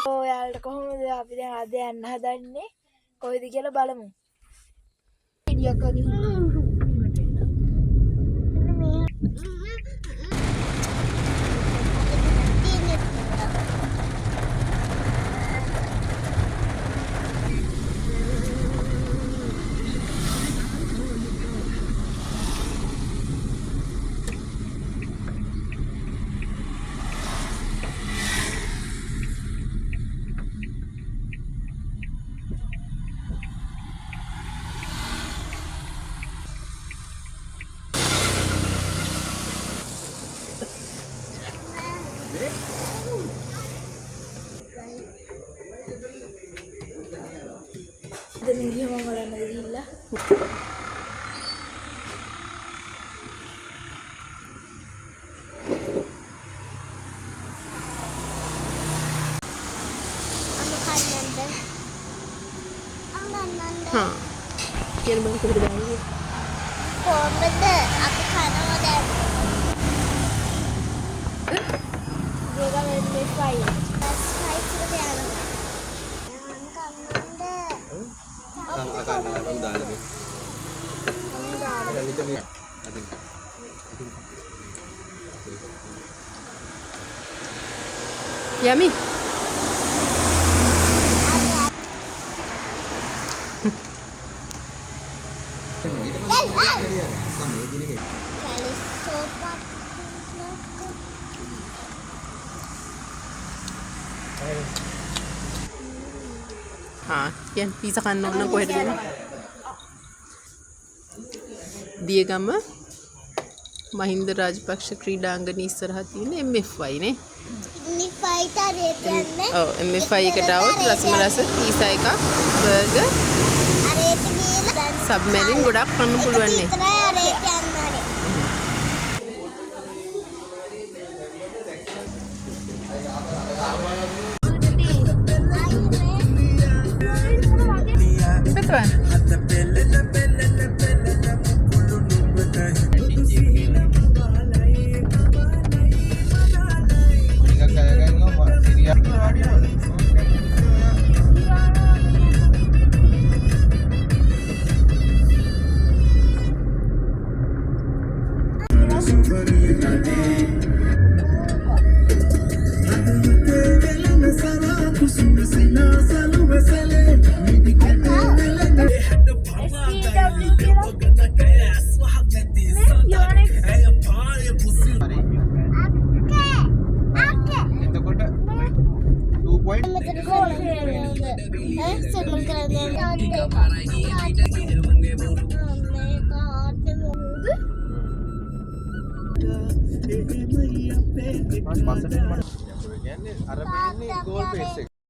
ඔයාලට කොහොමද අපි දැන් අද යන්න හදන්නේ කොයිද කියලා බලමු. ඉඩියක් වගේ. Ini mau ngelain gila. हाँ ये बंद कर देंगे कौन बंदे आपको खाना हो जाए Juga main fire. बस फाइट कर दिया Yummy. हाँ yan pizza kanno na ko hedde Diyagama Mahinda Rajapaksa ක්‍රීඩාංගණයේ ඉස්සරහා තියෙන MFI නේ MFI ට යන්නේ ඔව් MFI එකට આવොත් රසම රස පීසා එකක් බර්ගර් අරේට ගිහලා සබ්මැරින් ගොඩක් කන්න පුළුවන් නේ විතරයි අරේට යන්නේ betul කියන්නේ අර මේ ඉන්නේ ගෝල් පේස් එක